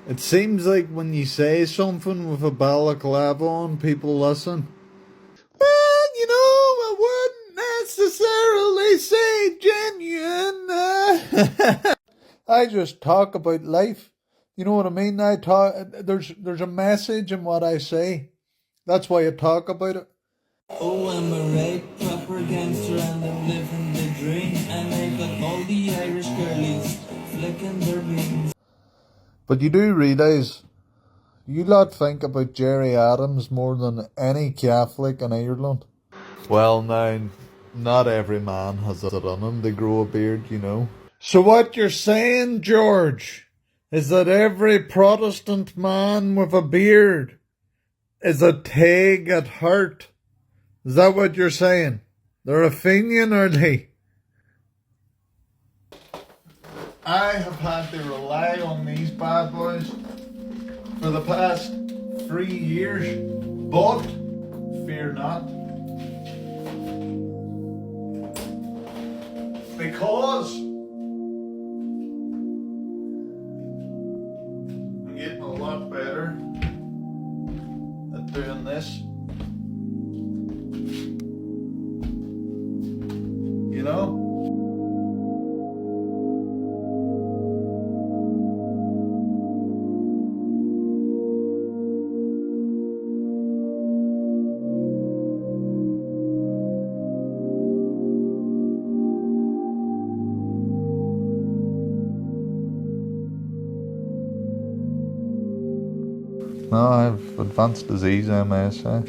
It seems like when you say something with a balaclava on, people listen. Well, I wouldn't necessarily say genuine. I just talk about life. You know what I mean? There's a message in what I say. That's why I talk about it. Oh, I'm a right proper gangster and I'm living the dream. And I got all the Irish girlies flicking their beans. But you do realise, you lot think about Jerry Adams more than any Catholic in Ireland. Well, now, not every man has it on him. They grow a beard, So what you're saying, George, is that every Protestant man with a beard is a tag at heart. Is that what you're saying? They're a Fenian, are they? I have had to rely on these bad boys for the past 3 years, but fear not. Because I'm getting a lot better at doing this. You know? No, I have advanced disease, MS. Do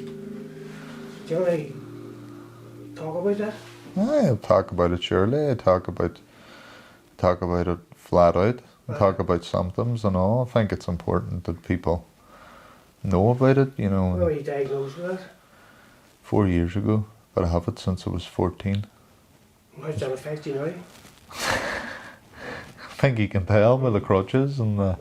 you want to talk about that? I talk about it, surely. I talk about it flat out. I talk about symptoms and all. I think it's important that people know about it, When were you diagnosed with it? 4 years ago, but I have it since I was 14. How's that affect you now? I think you can tell by the crutches and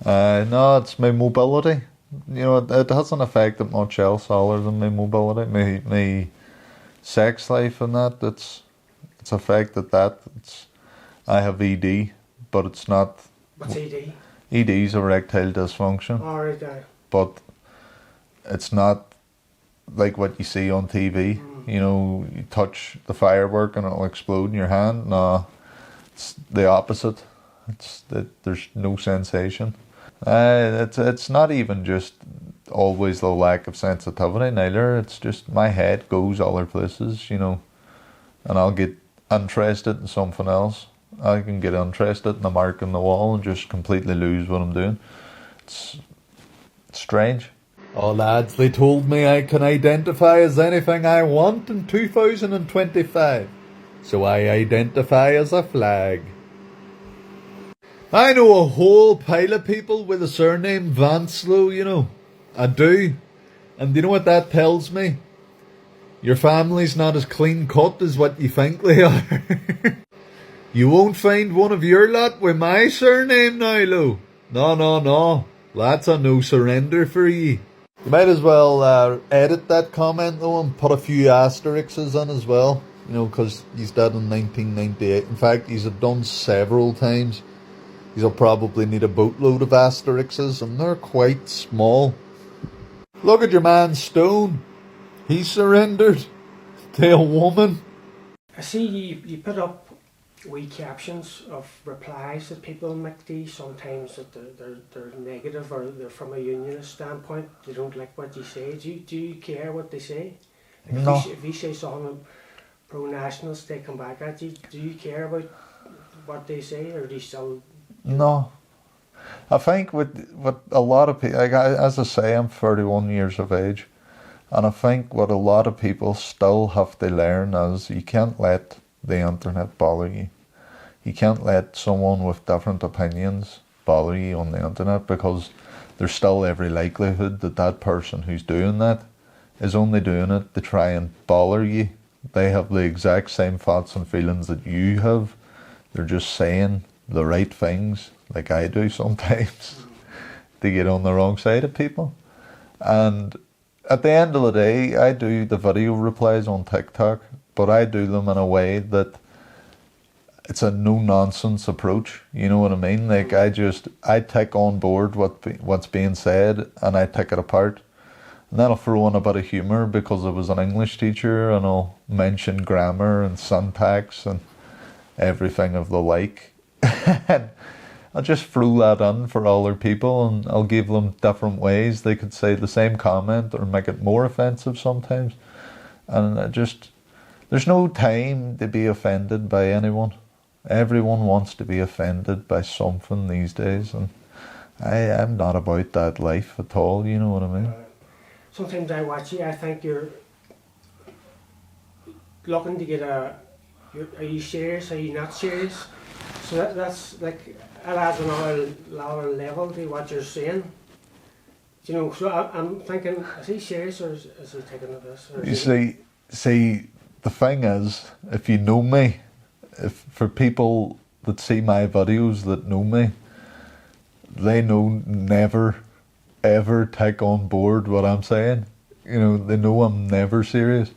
no, it's my mobility. It hasn't affected much else other than my mobility. My sex life and that, it's affected that. I have ED, but it's not. What's ED? ED is erectile dysfunction. Alright, there. But it's not like what you see on TV. You touch the firework and it'll explode in your hand. No, it's the opposite. There's no sensation. It's not even just always the lack of sensitivity neither. It's just my head goes other places, and I'll get interested in something else. I can get interested in a mark on the wall and just completely lose what I'm doing. It's strange. Oh lads, they told me I can identify as anything I want in 2025. So I identify as a flag. I know a whole pile of people with the surname Vanslow, I do. And you know what that tells me? Your family's not as clean cut as what you think they are. You won't find one of your lot with my surname now, Lou. No. That's a no surrender for ye. You might as well edit that comment though and put a few asterisks in as well. Because he's dead in 1998. In fact, he's done several times. He'll probably need a boatload of asterisks, and they're quite small. Look at your man Stone. He surrendered to a woman. I see you put up wee captions of replies that people make to you. Sometimes that they're negative or they're from a unionist standpoint. They don't like what you say. Do you care what they say? Like No. If you say something pro-nationalist, they come back at you. Do you care about what they say, or do you still... No. I think with a lot of people, as I say, I'm 31 years of age, and I think what a lot of people still have to learn is you can't let the internet bother you. You can't let someone with different opinions bother you on the internet, because there's still every likelihood that person who's doing that is only doing it to try and bother you. They have the exact same thoughts and feelings that you have. They're just saying the right things, like I do sometimes, to get on the wrong side of people. And at the end of the day, I do the video replies on TikTok, but I do them in a way that it's a no nonsense approach. You know what I mean? Like I take on board what's being said and I take it apart. And then I'll throw in a bit of humour because I was an English teacher, and I'll mention grammar and syntax and everything of the like. And I'll just throw that in for other people, and I'll give them different ways they could say the same comment or make it more offensive sometimes. And there's no time to be offended by anyone. Everyone wants to be offended by something these days, and I'm not about that life at all, you know what I mean? Sometimes I watch you, I think you're looking to get are you serious, are you not serious? So that's like, it adds another level to what you're saying. You know, so I'm thinking, is he serious or is he taking this? You see, the thing is, if you know me, for people that see my videos that know me, they know never ever take on board what I'm saying. You know, they know I'm never serious.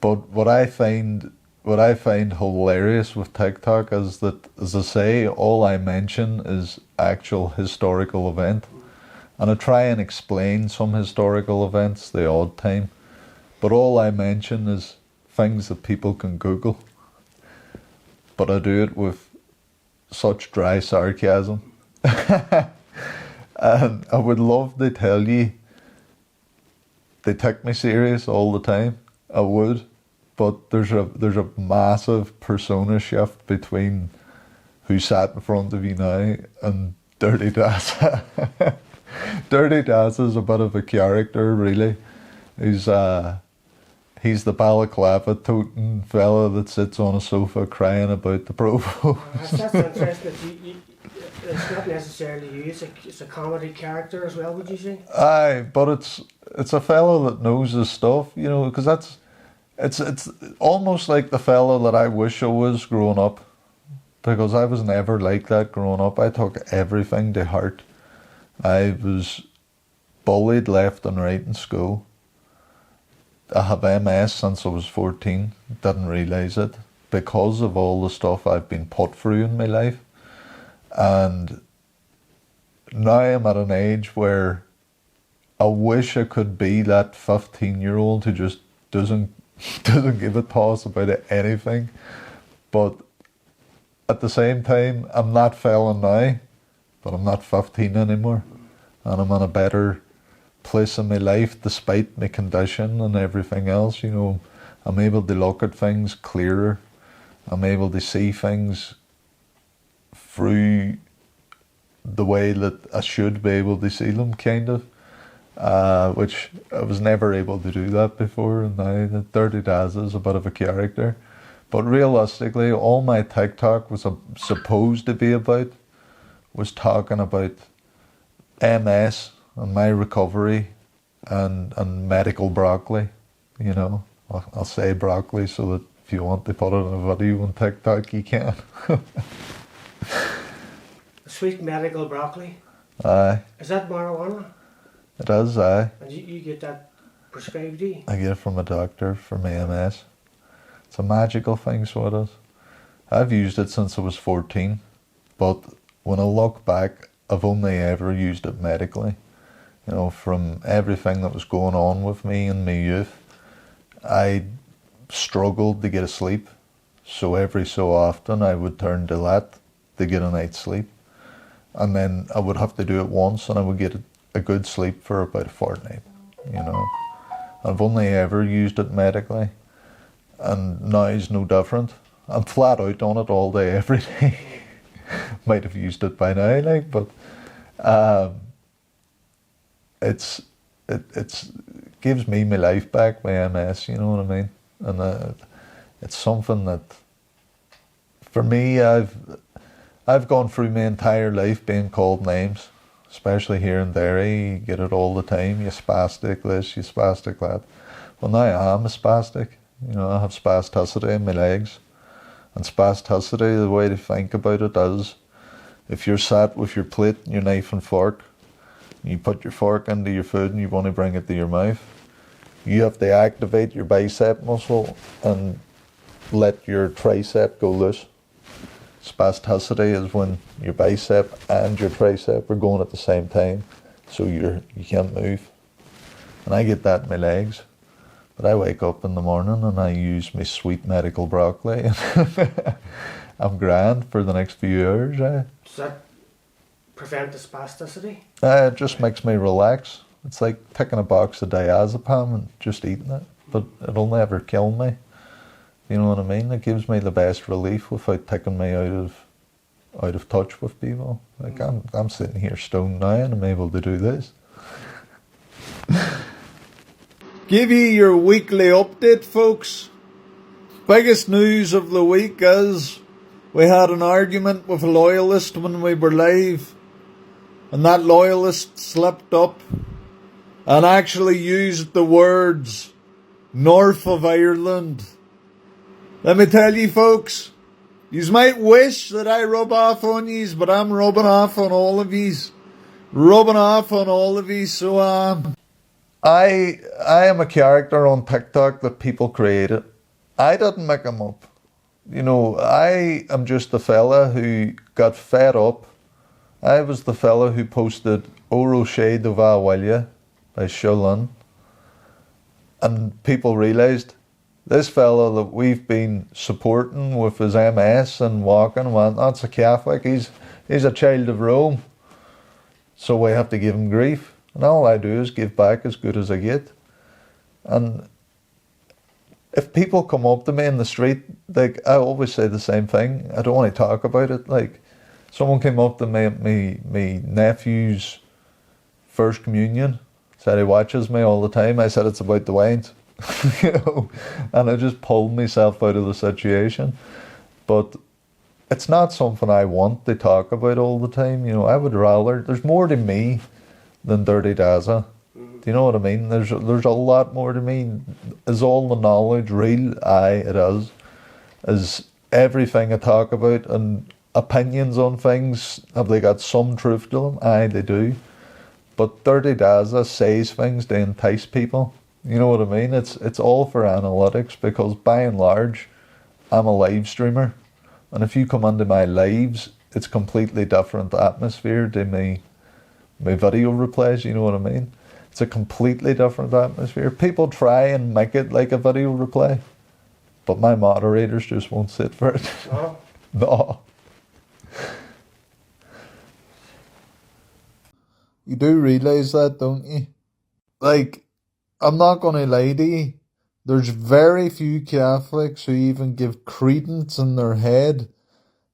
But what I find hilarious with TikTok is that, as I say, all I mention is actual historical event. And I try and explain some historical events the odd time. But all I mention is things that people can Google. But I do it with such dry sarcasm. And I would love to tell you they take me serious all the time. I would. But there's a massive persona shift between who sat in front of you now and Dirty Dazza. Dirty Dazza is a bit of a character, really. He's the balaclava toting fella that sits on a sofa crying about the provo. That's interesting. It's not necessarily you. It's a comedy character as well. Would you say? Aye, but it's a fella that knows his stuff, you know, because it's almost like the fella that I wish I was growing up, because I was never like that growing up. I took everything to heart. I was bullied left and right in school. I have MS since I was 14. Didn't realise it because of all the stuff I've been put through in my life. And now I'm at an age where I wish I could be that 15-year-old who just doesn't give a toss about anything. But at the same time, I'm that fella now, but I'm not 15 anymore. And I'm in a better place in my life despite my condition and everything else. You know, I'm able to look at things clearer. I'm able to see things through the way that I should be able to see them, kind of, which I was never able to do that before. And now the Dirty Dazza is a bit of a character. But realistically, all my TikTok was supposed to be about was talking about MS and my recovery and medical broccoli. You know, I'll say broccoli so that if you want to put it in a video on TikTok, you can. Sweet medical broccoli. Aye. Is that marijuana? It is, aye. And you get that prescribed, do you? I get it from a doctor for my MS. It's a magical thing, so it is. I've used it since I was 14, but when I look back, I've only ever used it medically. You know, from everything that was going on with me in my youth, I struggled to get a sleep. So every so often I would turn to that to get a night's sleep. And then I would have to do it once and I would get a good sleep for about a fortnight, you know. I've only ever used it medically. And now it's no different. I'm flat out on it all day, every day. Might have used it by now, like, but it gives me my life back, my MS, you know what I mean? And it's something that, for me, I've gone through my entire life being called names, especially here in Derry. You get it all the time. You spastic this, you spastic that. Well, now I am a spastic. You know, I have spasticity in my legs. And spasticity, the way to think about it is, if you're sat with your plate and your knife and fork, and you put your fork into your food and you want to bring it to your mouth, you have to activate your bicep muscle and let your tricep go loose. Spasticity is when your bicep and your tricep are going at the same time, so you can't move. And I get that in my legs. But I wake up in the morning and I use my sweet medical broccoli and I'm grand for the next few hours. Does that prevent the spasticity? It just makes me relax. It's like picking a box of diazepam and just eating it, but it'll never kill me. You know what I mean? It gives me the best relief without taking me out of touch with people. Like I'm sitting here stoned now and I'm able to do this. Give you your weekly update, folks. Biggest news of the week is we had an argument with a loyalist when we were live, and that loyalist slipped up and actually used the words north of Ireland. Let me tell you, folks, yous might wish that I rub off on yous, but I'm rubbing off on all of yous. Rubbing off on all of yous, so I am a character on TikTok that people created. I didn't make him up. You know, I am just the fella who got fed up. I was the fella who posted Oro Shade of Awilya by Shulun. And people realised this fella that we've been supporting with his MS and walking, well, that's a Catholic. He's a child of Rome. So we have to give him grief. And all I do is give back as good as I get. And if people come up to me in the street, like, I always say the same thing. I don't want to talk about it. Like, someone came up to me at my nephew's first communion, said he watches me all the time. I said it's about the wines. You know, and I just pulled myself out of the situation. But it's not something I want to talk about all the time. You know, I would rather, there's more to me than Dirty Dazza. Do you know what I mean? There's a lot more to me. Is all the knowledge real? Aye, it is. Is everything I talk about and opinions on things, have they got some truth to them? Aye, they do. But Dirty Dazza says things to entice people. You know what I mean? It's all for analytics, because by and large, I'm a live streamer. And if you come into my lives, it's completely different atmosphere to my video replays, you know what I mean? It's a completely different atmosphere. People try and make it like a video replay, but my moderators just won't sit for it. No. No. You do realise that, don't you? Like, I'm not going to lie to you. There's very few Catholics who even give credence in their head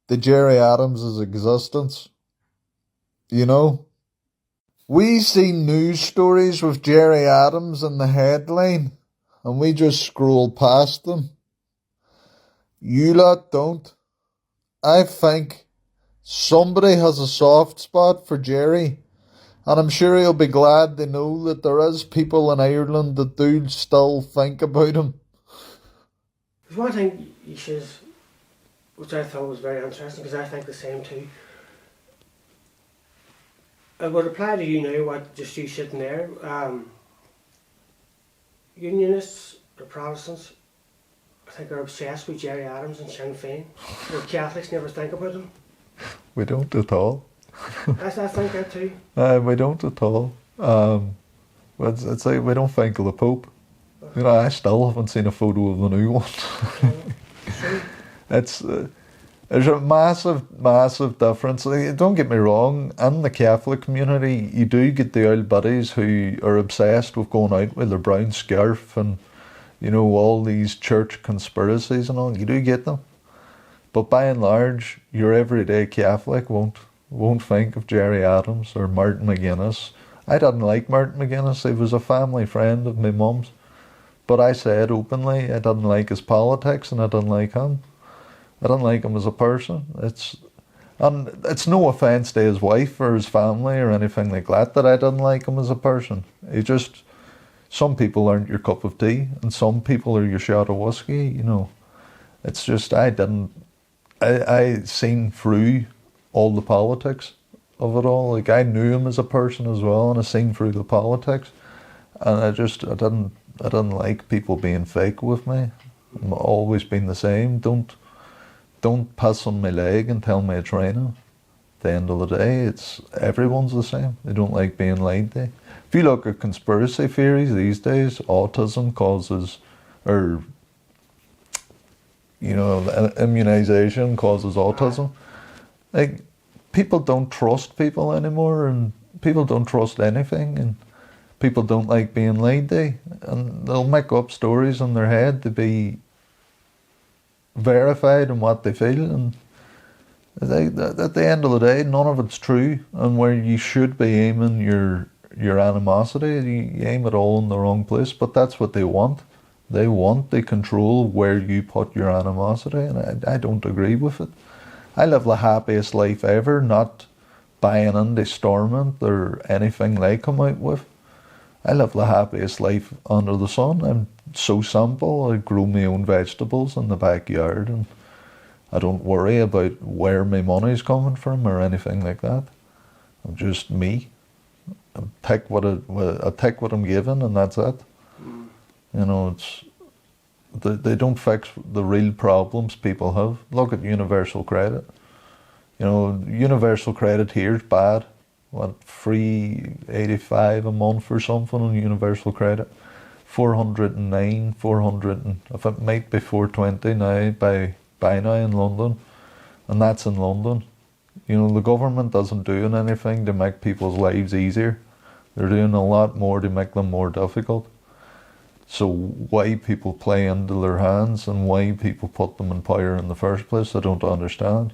to Jerry Adams' existence. You know? We see news stories with Jerry Adams in the headline and we just scroll past them. You lot don't. I think somebody has a soft spot for Jerry, and I'm sure he'll be glad to know that there is people in Ireland that do still think about him. There's one thing he says, which I thought was very interesting, because I think the same too. I would reply to you now, what just you sitting there. Unionists, or Protestants, I think are obsessed with Jerry Adams and Sinn Féin. Where Catholics never think about them. We don't at all. I think that too. We don't at all. It's like we don't think of the Pope. You know, I still haven't seen a photo of the new one. There's a massive difference. Like, don't get me wrong, in the Catholic community, you do get the old buddies who are obsessed with going out with their brown scarf and, you know, all these church conspiracies and all. You do get them. But by and large, your everyday Catholic won't think of Jerry Adams or Martin McGuinness. I didn't like Martin McGuinness. He was a family friend of my mum's. But I said openly I didn't like his politics and I didn't like him. I didn't like him as a person. It's no offence to his wife or his family or anything like that I didn't like him as a person. Some people aren't your cup of tea and some people are your shot of whiskey, you know. It's just I seen through all the politics of it all. Like, I knew him as a person as well, and I seen through the politics, and I didn't like people being fake with me. I've always been the same. Don't don't piss on my leg and tell me it's raining. At the end of the day, everyone's the same. They don't like being lied to. If you look at conspiracy theories these days, autism causes, or immunization causes autism. Like, people don't trust people anymore, and people don't trust anything, and people don't like being lied to, and they'll make up stories in their head to be verified in what they feel, and at the end of the day, none of it's true, and where you should be aiming your animosity, you aim it all in the wrong place, but that's what they want. They want the control where you put your animosity, and I don't agree with it. I live the happiest life ever, not buying into Stormont or anything they come out with. I live the happiest life under the sun. I'm so simple. I grow my own vegetables in the backyard, and I don't worry about where my money's coming from or anything like that. I'm just me. I take what I'm given, and that's it. They don't fix the real problems people have. Look at universal credit. Universal credit here is bad. What, $3.85 a month or something on universal credit? 409, if it might be 420 now by now in London, and that's in London. The government doesn't do anything to make people's lives easier. They're doing a lot more to make them more difficult. So why people play into their hands and why people put them in power in the first place, I don't understand.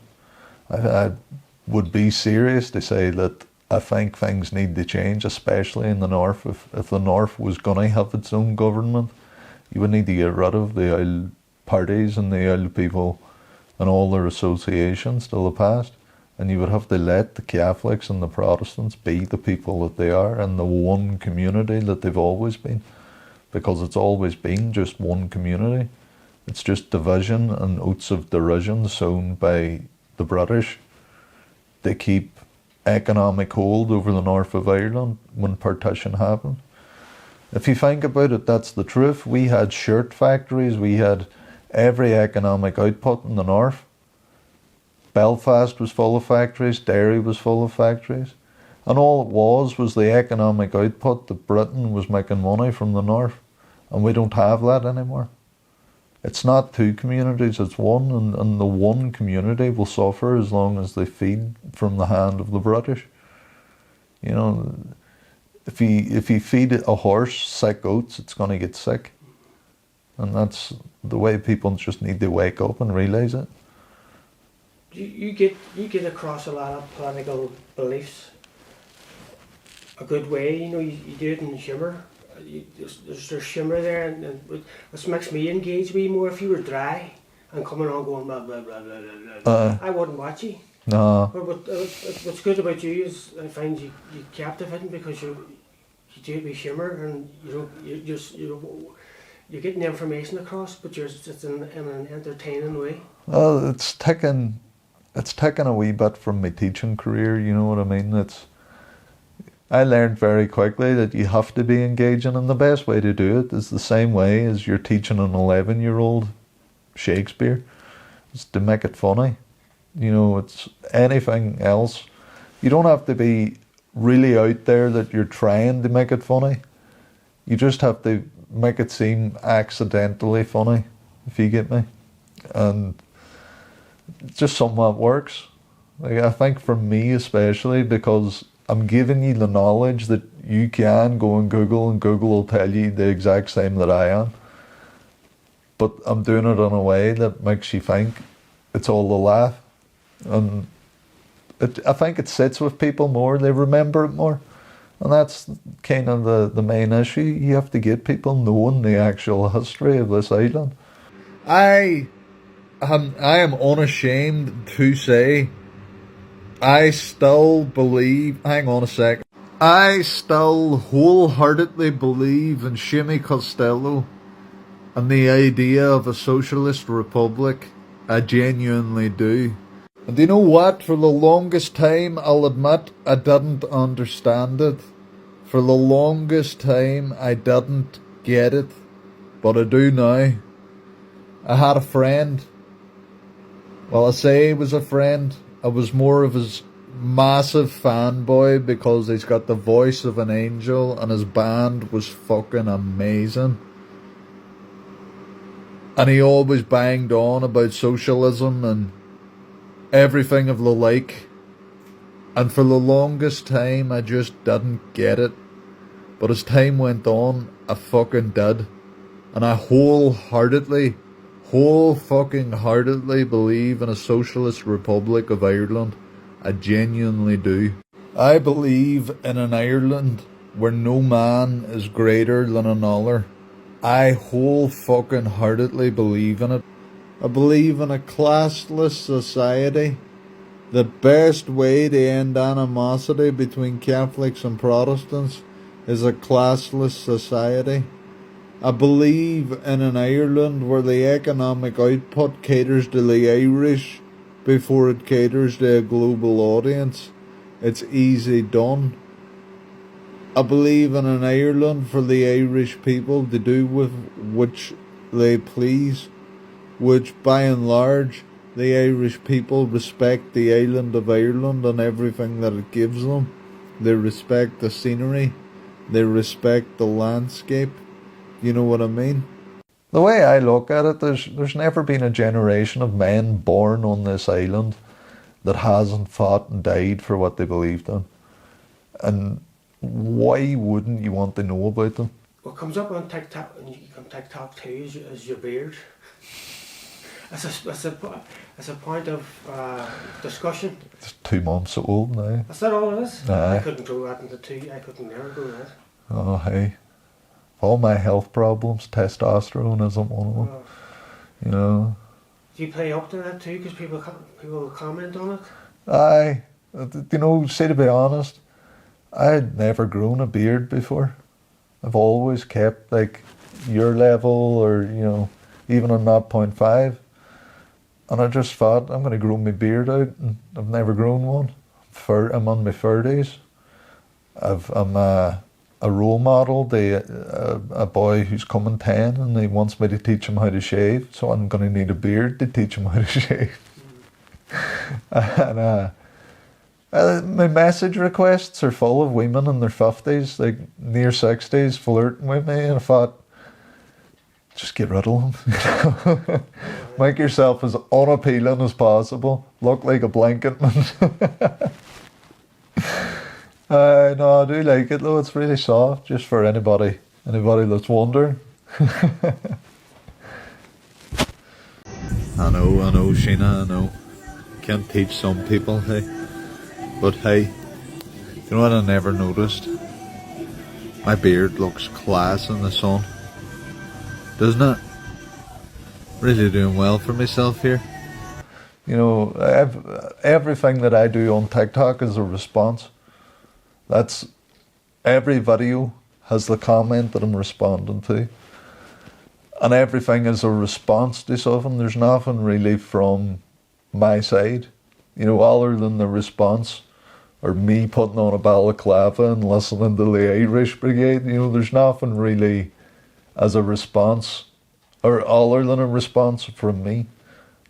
I would be serious to say that I think things need to change, especially in the North. If the North was going to have its own government, you would need to get rid of the old parties and the old people and all their associations to the past. And you would have to let the Catholics and the Protestants be the people that they are and the one community that they've always been. Because it's always been just one community. It's just division and oaths of derision sown by the British. They keep economic hold over the north of Ireland when partition happened. If you think about it, that's the truth. We had shirt factories, we had every economic output in the north. Belfast was full of factories, Derry was full of factories. And all it was the economic output that Britain was making money from the north. And we don't have that anymore. It's not two communities, it's one, and the one community will suffer as long as they feed from the hand of the British. If you feed a horse sick oats, it's going to get sick. And that's the way people just need to wake up and realise it. You get across a lot of political beliefs a good way, you do it in humour. There's humour there, and which makes me engage with you more. If you were dry and coming on going blah blah blah blah blah, blah I wouldn't watch you. No. But what's good about you is I find you captivating because you do it with humour, and you're getting the information across, but it's in an entertaining way. Well, it's taken a wee bit from my teaching career. You know what I mean? I learned very quickly that you have to be engaging, and the best way to do it is the same way as you're teaching an 11-year-old Shakespeare. It's to make it funny. It's anything else. You don't have to be really out there that you're trying to make it funny. You just have to make it seem accidentally funny, if you get me. And it's just something that works. I think for me especially, because I'm giving you the knowledge that you can go and Google will tell you the exact same that I am. But I'm doing it in a way that makes you think it's all a laugh. And I think it sits with people more, they remember it more. And that's kind of the main issue. You have to get people knowing the actual history of this island. I am unashamed to say I still believe, hang on a second, I still wholeheartedly believe in Jimmy Costello and the idea of a socialist republic. I genuinely do. And you know what? For the longest time, I'll admit, I didn't understand it. For the longest time, I didn't get it. But I do now. I had a friend Well, I say he was a friend. I was more of his massive fanboy because he's got the voice of an angel and his band was fucking amazing. And he always banged on about socialism and everything of the like. And for the longest time, I just didn't get it. But as time went on, I fucking did. And I wholeheartedly believe in a socialist republic of Ireland. I genuinely do. I believe in an Ireland where no man is greater than another. I wholeheartedly believe in it. I believe in a classless society. The best way to end animosity between Catholics and Protestants is a classless society. I believe in an Ireland where the economic output caters to the Irish before it caters to a global audience. It's easy done. I believe in an Ireland for the Irish people to do with which they please, which by and large the Irish people respect the island of Ireland and everything that it gives them. They respect the scenery. They respect the landscape. You know what I mean? The way I look at it, there's never been a generation of men born on this island that hasn't fought and died for what they believed in. And why wouldn't you want to know about them? What comes up on TikTok, and you can TikTok too, is your beard. It's a point of discussion. It's 2 months old now. Is that all it is? Aye. I couldn't grow that into 2. I couldn't never grow that. Oh, hey. All my health problems, testosterone isn't one of them. Oh. You know. Do you play up to that too? Because people comment on it. Aye. You know, say to be honest, I had never grown a beard before. I've always kept like your level or, you know, even on 0.5. And I just thought, I'm going to grow my beard out, and I've never grown one. I'm on my 30s. I'm a role model, a boy who's coming 10, and he wants me to teach him how to shave, so I'm going to need a beard to teach him how to shave. And my message requests are full of women in their 50s, like near 60s, flirting with me, and I thought, just get rid of them. Make yourself as unappealing as possible. Look like a blanket man. No, I do like it though. It's really soft, just for anybody that's wondering. I know, Sheena, I know. Can't teach some people, hey. But hey, you know what I never noticed? My beard looks class in the sun. Doesn't it? Really doing well for myself here. You know, everything that I do on TikTok is a response. That's every video has the comment that I'm responding to. And everything is a response to something. There's nothing really from my side, you know, other than the response or me putting on a balaclava and listening to the Irish Brigade. You know, there's nothing really as a response or other than a response from me.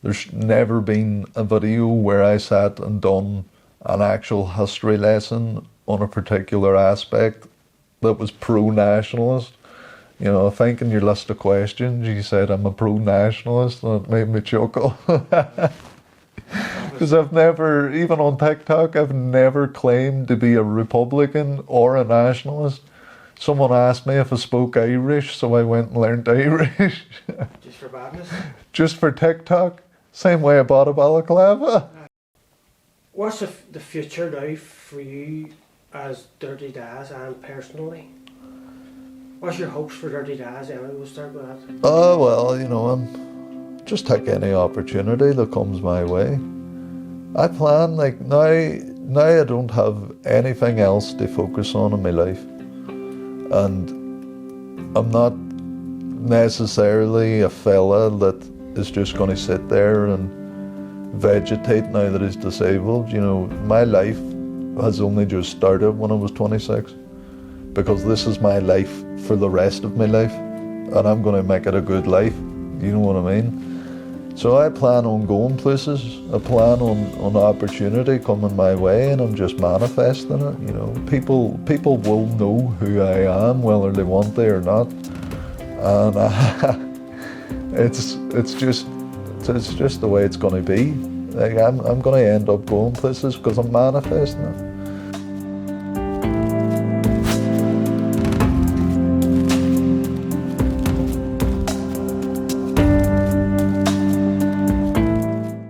There's never been a video where I sat and done an actual history lesson on a particular aspect that was pro-nationalist. You know, I think in your list of questions you said I'm a pro-nationalist, and it made me chuckle. Because I've never, even on TikTok, I've never claimed to be a Republican or a nationalist. Someone asked me if I spoke Irish, so I went and learned Irish. Just for badness? Just for TikTok. Same way I bought a balaclava. What's the future now for you as Dirty Daz and personally? What's your hopes for Dirty Daz? Anyway, we'll start with that. Oh, well, you know, I'm just take any opportunity that comes my way. I plan, like, now I don't have anything else to focus on in my life. And I'm not necessarily a fella that is just going to sit there and vegetate now that he's disabled. You know, my life has only just started when I was 26, because this is my life for the rest of my life, and I'm going to make it a good life. You know what I mean? So I plan on going places. I plan on opportunity coming my way, and I'm just manifesting it. You know, people will know who I am, whether they want to or not. And it's just the way it's going to be. Like I'm going to end up going places because I'm manifesting it.